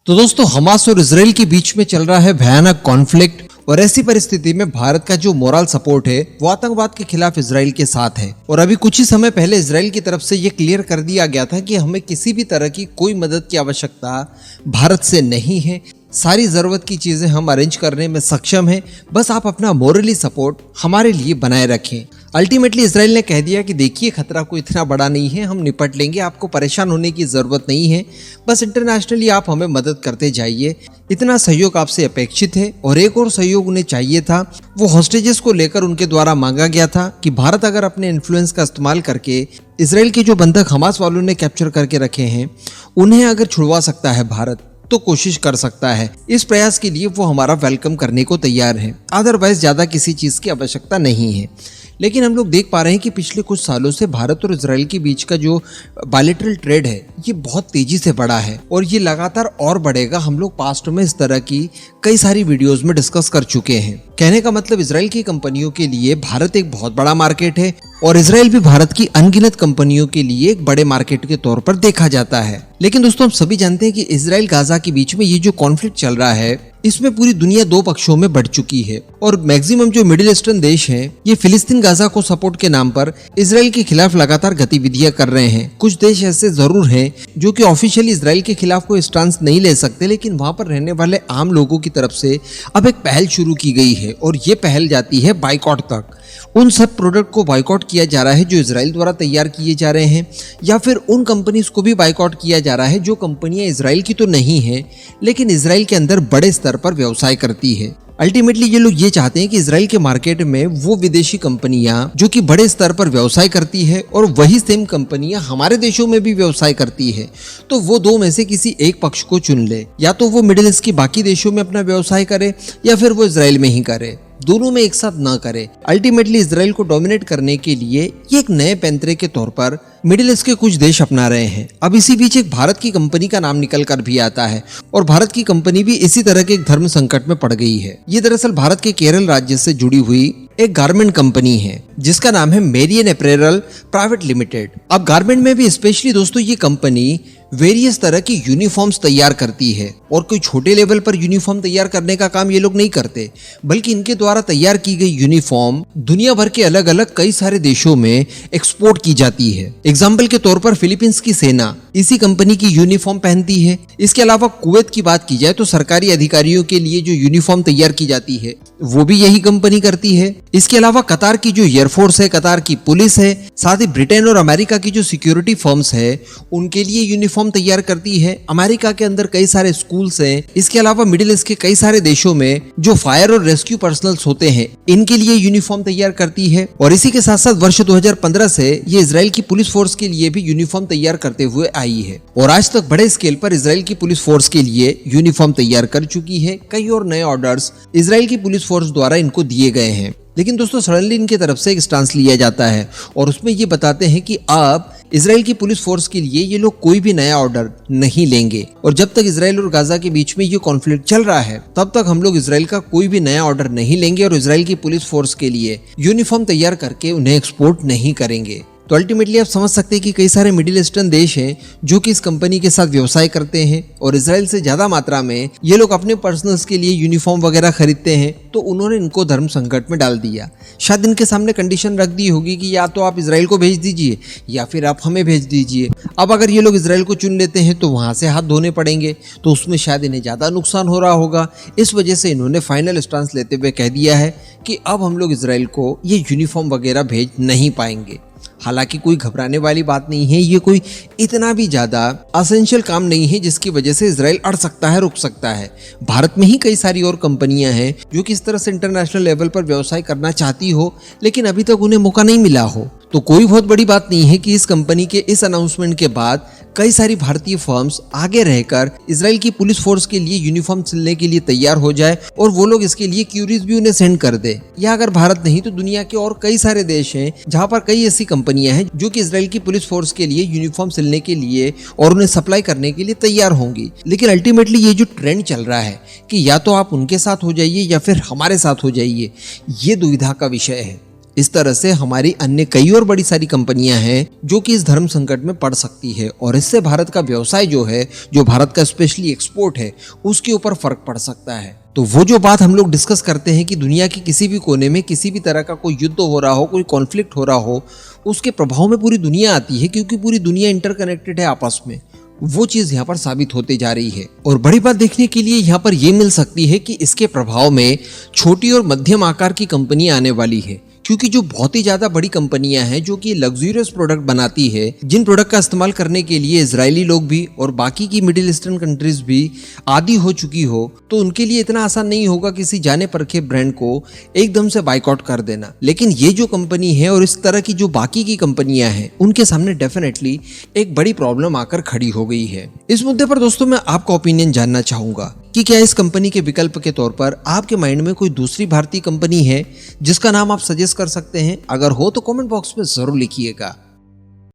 तो दोस्तों, हमास और इजराइल के बीच में चल रहा है भयानक कॉन्फ्लिक्ट और ऐसी परिस्थिति में भारत का जो मोरल सपोर्ट है वो आतंकवाद के खिलाफ इजराइल के साथ है। और अभी कुछ ही समय पहले इजराइल की तरफ से ये क्लियर कर दिया गया था कि हमें किसी भी तरह की कोई मदद की आवश्यकता भारत से नहीं है। सारी जरूरत की चीजें हम अरेंज करने में सक्षम हैं, बस आप अपना मोरली सपोर्ट हमारे लिए बनाए रखें। अल्टीमेटली इजराइल ने कह दिया कि देखिए, खतरा कोई इतना बड़ा नहीं है, हम निपट लेंगे, आपको परेशान होने की जरूरत नहीं है, बस इंटरनेशनली आप हमें मदद करते जाइए, इतना सहयोग आपसे अपेक्षित है। और एक और सहयोग उन्हें चाहिए था, वो हॉस्टेजेस को लेकर उनके द्वारा मांगा गया था कि भारत अगर अपने इन्फ्लुएंस का इस्तेमाल करके इजराइल के जो बंधक हमास वालों ने कैप्चर करके रखे हैं उन्हें अगर छुड़वा सकता है भारत तो कोशिश कर सकता है। इस प्रयास के लिए वो हमारा वेलकम करने को तैयार है, अदरवाइज ज्यादा किसी चीज की आवश्यकता नहीं है। लेकिन हम लोग देख पा रहे हैं कि पिछले कुछ सालों से भारत और इजराइल के बीच का जो बायलैटरल ट्रेड है ये बहुत तेजी से बढ़ा है और ये लगातार और बढ़ेगा। हम लोग पास्ट में इस तरह की कई सारी वीडियोस में डिस्कस कर चुके हैं। कहने का मतलब इजराइल की कंपनियों के लिए भारत एक बहुत बड़ा मार्केट है और इजराइल भी भारत की अनगिनत कंपनियों के लिए एक बड़े मार्केट के तौर पर देखा जाता है। लेकिन दोस्तों, हम सभी जानते हैं कि इजराइल गाजा के बीच में ये जो कॉन्फ्लिक्ट चल रहा है इसमें पूरी दुनिया दो पक्षों में बढ़ चुकी है और मैक्सिमम जो मिडिल ईस्टर्न देश हैं ये फिलिस्तीन गाजा को सपोर्ट के नाम पर इजराइल के खिलाफ लगातार गतिविधियां कर रहे हैं। कुछ देश ऐसे जरूर हैं जो कि ऑफिशियली इजराइल के खिलाफ कोई स्टांस नहीं ले सकते, लेकिन वहां पर रहने वाले आम लोगों की तरफ से अब एक पहल शुरू की गई है और ये पहल जाती है बाइकॉट तक। उन सब प्रोडक्ट को बाइकॉट किया जा रहा है जो इजराइल द्वारा तैयार किए जा रहे हैं, या फिर उन कंपनीज को भी बाइकॉट किया जा रहा है जो कंपनियां इजराइल की तो नहीं है लेकिन इजराइल के अंदर बड़े स्तर पर व्यवसाय करती है। अल्टीमेटली ये लोग ये चाहते हैं कि इजराइल के मार्केट में वो विदेशी कंपनियां जो कि बड़े स्तर पर व्यवसाय करती है और वही सेम कंपनियां हमारे देशों में भी व्यवसाय करती है, तो वो दो में से किसी एक पक्ष को चुन ले। या तो वो मिडिल ईस्ट की बाकी देशों में अपना व्यवसाय करे या फिर वो इजराइल में ही करे, दोनों में एक साथ ना करे। अल्टीमेटली इजराइल को डोमिनेट करने के लिए ये एक नए पैंतरे के तौर पर मिडिल ईस्ट के कुछ देश अपना रहे हैं। अब इसी बीच एक भारत की कंपनी का नाम निकल कर भी आता है और भारत की कंपनी भी इसी तरह के एक धर्म संकट में पड़ गई है। ये दरअसल भारत के केरल राज्य से जुड़ी हुई एक गारमेंट कंपनी है जिसका नाम है मेरियन अपैरल प्राइवेट लिमिटेड। अब गारमेंट में भी स्पेशली दोस्तों ये कंपनी वेरियस तरह की यूनिफॉर्म्स तैयार करती है और कोई छोटे लेवल पर यूनिफॉर्म तैयार करने का काम ये लोग नहीं करते, बल्कि इनके द्वारा तैयार की गई यूनिफॉर्म दुनिया भर के अलग अलग कई सारे देशों में एक्सपोर्ट की जाती है। एग्जाम्पल के तौर पर फिलीपींस की सेना इसी कंपनी की यूनिफॉर्म पहनती है। इसके अलावा कुवैत की बात की जाए तो सरकारी अधिकारियों के लिए जो यूनिफॉर्म तैयार की जाती है वो भी यही कंपनी करती है। इसके अलावा कतार की जो एयरफोर्स है, कतार की पुलिस है, साथ ही ब्रिटेन और अमेरिका की जो सिक्योरिटी फर्म्स है उनके लिए यूनिफॉर्म तैयार करती है। अमेरिका के अंदर कई सारे स्कूल्स हैं। इसके अलावा मिडिल ईस्ट के कई सारे देशों में जो फायर और रेस्क्यू पर्सनल्स होते हैं इनके लिए यूनिफॉर्म तैयार करती है। और इसी के साथ साथ वर्ष 2015 से ये इजराइल की पुलिस फोर्स के लिए भी यूनिफॉर्म तैयार करते हुए आई है और आज तक बड़े स्केल पर इजराइल की पुलिस फोर्स के लिए यूनिफॉर्म तैयार कर चुकी है। कई और नए ऑर्डर्स इजराइल की पुलिस फोर्स द्वारा इनको दिए गए हैं। लेकिन दोस्तों, सडनली इनकी तरफ से एक स्टांस लिया जाता है और उसमें ये बताते हैं कि अब इजराइल की पुलिस फोर्स के लिए ये लोग कोई भी नया ऑर्डर नहीं लेंगे और जब तक इजराइल और गाजा के बीच में ये कॉन्फ्लिक्ट चल रहा है तब तक हम लोग इजराइल का कोई भी नया ऑर्डर नहीं लेंगे और इजराइल की पुलिस फोर्स के लिए यूनिफॉर्म तैयार करके उन्हें एक्सपोर्ट नहीं करेंगे। तो अल्टीमेटली आप समझ सकते हैं कि कई सारे मिडिल ईस्टर्न देश हैं जो कि इस कंपनी के साथ व्यवसाय करते हैं और इजराइल से ज्यादा मात्रा में ये लोग अपने पर्सनल्स के लिए यूनिफॉर्म वगैरह खरीदते हैं, तो उन्होंने इनको धर्म संकट में डाल दिया। शायद इनके सामने कंडीशन रख दी होगी कि या तो आप इजराइल को भेज दीजिए या फिर आप हमें भेज दीजिए। अब अगर ये लोग इजराइल को चुन लेते हैं तो वहां से हाथ धोने पड़ेंगे, तो उसमें शायद इन्हें ज्यादा नुकसान हो रहा होगा। इस वजह से इन्होंने फाइनल स्टांस लेते हुए कह दिया है कि अब हम लोग इजराइल को ये यूनिफॉर्म वगैरह भेज नहीं पाएंगे। हालांकि कोई घबराने वाली बात नहीं है, ये कोई इतना भी ज्यादा असेंशियल काम नहीं है जिसकी वजह से इजराइल अड़ सकता है, रुक सकता है। भारत में ही कई सारी और कंपनियां हैं जो कि इस तरह से इंटरनेशनल लेवल पर व्यवसाय करना चाहती हो लेकिन अभी तक उन्हें मौका नहीं मिला हो। तो कोई बहुत बड़ी बात नहीं है कि इस कंपनी के इस अनाउंसमेंट के बाद कई सारी भारतीय फर्म्स आगे रहकर इजराइल की पुलिस फोर्स के लिए यूनिफॉर्म सिलने के लिए तैयार हो जाए और वो लोग इसके लिए क्यूरीज भी उन्हें सेंड कर दे। या अगर भारत नहीं तो दुनिया के और कई सारे देश हैं जहां पर कई ऐसी कंपनियां हैं जो कि इजराइल की पुलिस फोर्स के लिए यूनिफॉर्म सिलने के लिए और उन्हें सप्लाई करने के लिए तैयार होंगी। लेकिन अल्टीमेटली ये जो ट्रेंड चल रहा है कि या तो आप उनके साथ हो जाइए या फिर हमारे साथ हो जाइए, ये दुविधा का विषय है। इस तरह से हमारी अन्य कई और बड़ी सारी कंपनियां हैं जो कि इस धर्म संकट में पड़ सकती है और इससे भारत का व्यवसाय जो है, जो भारत का स्पेशली एक्सपोर्ट है, उसके ऊपर फर्क पड़ सकता है। तो वो जो बात हम लोग डिस्कस करते हैं कि दुनिया के किसी भी कोने में किसी भी तरह का कोई युद्ध हो रहा हो, कोई कॉन्फ्लिक्ट हो रहा हो, उसके प्रभाव में पूरी दुनिया आती है क्योंकि पूरी दुनिया इंटरकनेक्टेड है आपस में। वो चीज यहाँ पर साबित होते जा रही है और बड़ी बात देखने के लिए यहाँ पर ये मिल सकती है कि इसके प्रभाव में छोटी और मध्यम आकार की कंपनियां आने वाली है, क्योंकि जो बहुत ही ज्यादा बड़ी कंपनियां हैं जो कि लग्जरियस प्रोडक्ट बनाती है, जिन प्रोडक्ट का इस्तेमाल करने के लिए इजरायली लोग भी और बाकी की मिडिल ईस्टर्न कंट्रीज भी आदी हो चुकी हो, तो उनके लिए इतना आसान नहीं होगा किसी जाने परखे ब्रांड को एकदम से बाइकआउट कर देना। लेकिन ये जो कंपनी है और इस तरह की जो बाकी की कंपनियां हैं, उनके सामने डेफिनेटली एक बड़ी प्रॉब्लम आकर खड़ी हो गई है। इस मुद्दे पर दोस्तों मैं आपका ओपिनियन जानना चाहूंगा कि क्या इस कंपनी के विकल्प के तौर पर आपके माइंड में कोई दूसरी भारतीय कंपनी है जिसका नाम आप सजेस्ट कर सकते हैं? अगर हो तो कमेंट बॉक्स में जरूर लिखिएगा।